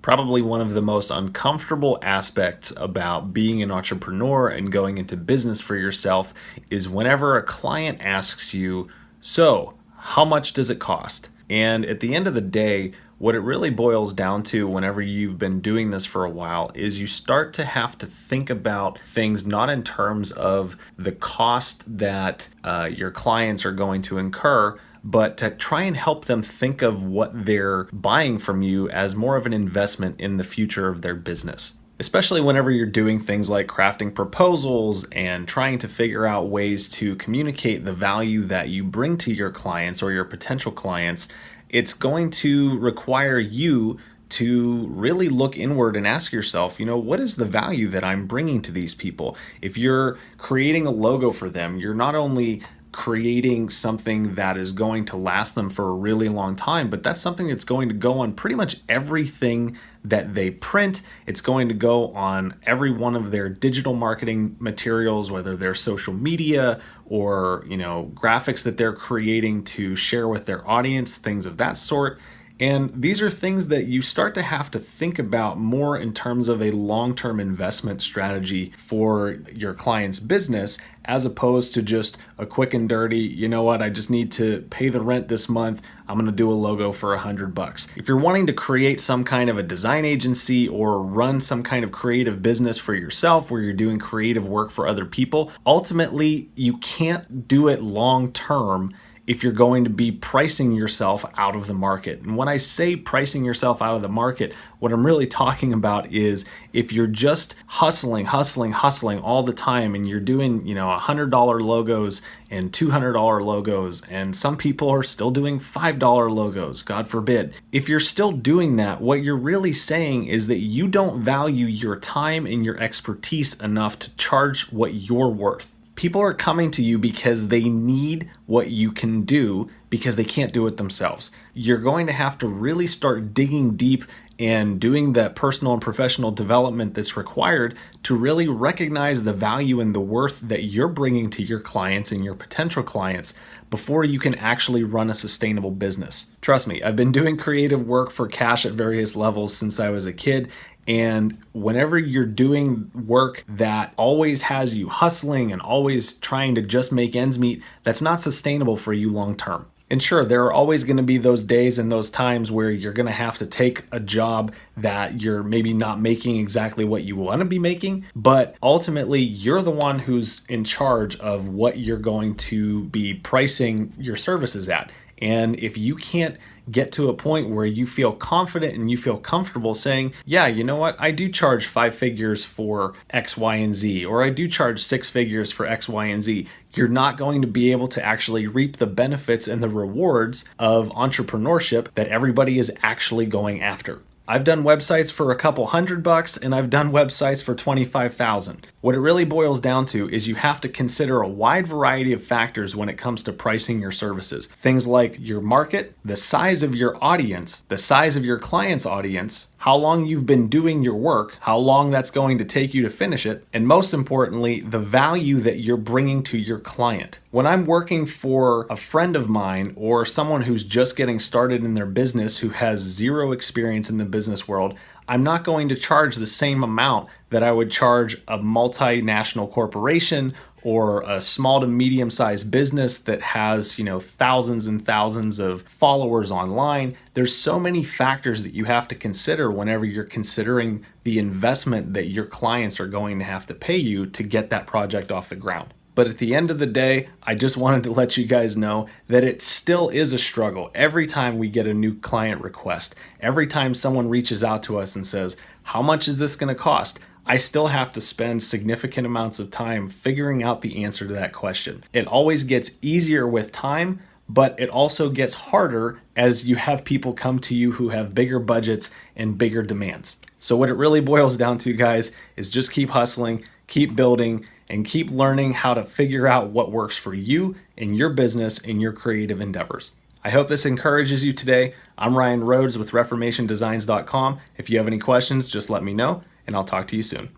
Probably one of the most uncomfortable aspects about being an entrepreneur and going into business for yourself is whenever a client asks you, so how much does it cost? And at the end of the day, what it really boils down to whenever you've been doing this for a while is you start to have to think about things not in terms of the cost that your clients are going to incur, but to try and help them think of what they're buying from you as more of an investment in the future of their business. Especially whenever you're doing things like crafting proposals and trying to figure out ways to communicate the value that you bring to your clients or your potential clients, it's going to require you to really look inward and ask yourself, what is the value that I'm bringing to these people? If you're creating a logo for them, you're not only creating something that is going to last them for a really long time, but that's something that's going to go on pretty much everything that they print. It's going to go on every one of their digital marketing materials, whether they're social media or, graphics that they're creating to share with their audience, things of that sort. And these are things that you start to have to think about more in terms of a long-term investment strategy for your client's business, as opposed to just a quick and dirty, I just need to pay the rent this month. I'm going to do a logo for $100. If you're wanting to create some kind of a design agency or run some kind of creative business for yourself where you're doing creative work for other people, ultimately you can't do it long-term if you're going to be pricing yourself out of the market. And when I say pricing yourself out of the market, what I'm really talking about is if you're just hustling all the time and you're doing, $100 logos and $200 logos, and some people are still doing $5 logos, God forbid. If you're still doing that, what you're really saying is that you don't value your time and your expertise enough to charge what you're worth. People are coming to you because they need what you can do because they can't do it themselves. You're going to have to really start digging deep and doing that personal and professional development that's required to really recognize the value and the worth that you're bringing to your clients and your potential clients before you can actually run a sustainable business. Trust me, I've been doing creative work for cash at various levels since I was a kid. And whenever you're doing work that always has you hustling and always trying to just make ends meet, that's not sustainable for you long term. And sure, there are always going to be those days and those times where you're going to have to take a job that you're maybe not making exactly what you want to be making, but ultimately you're the one who's in charge of what you're going to be pricing your services at. And if you can't get to a point where you feel confident and you feel comfortable saying, yeah, you know what, I do charge 5 figures for X, Y, and Z, or I do charge 6 figures for X, Y, and Z, you're not going to be able to actually reap the benefits and the rewards of entrepreneurship that everybody is actually going after. I've done websites for a couple $100 and I've done websites for $25,000. What it really boils down to is you have to consider a wide variety of factors when it comes to pricing your services. Things like your market, the size of your audience, the size of your client's audience, how long you've been doing your work, how long that's going to take you to finish it, and most importantly, the value that you're bringing to your client. When I'm working for a friend of mine or someone who's just getting started in their business who has zero experience in the business world, I'm not going to charge the same amount that I would charge a multinational corporation or a small to medium-sized business that has, thousands and thousands of followers online. There's so many factors that you have to consider whenever you're considering the investment that your clients are going to have to pay you to get that project off the ground. But at the end of the day, I just wanted to let you guys know that it still is a struggle. Every time we get a new client request, every time someone reaches out to us and says, how much is this going to cost? I still have to spend significant amounts of time figuring out the answer to that question. It always gets easier with time, but it also gets harder as you have people come to you who have bigger budgets and bigger demands. So what it really boils down to, guys, is just keep hustling, keep building, and keep learning how to figure out what works for you in your business and your creative endeavors. I hope this encourages you today. I'm Ryan Rhoades with reformationdesigns.com. If you have any questions, just let me know, and I'll talk to you soon.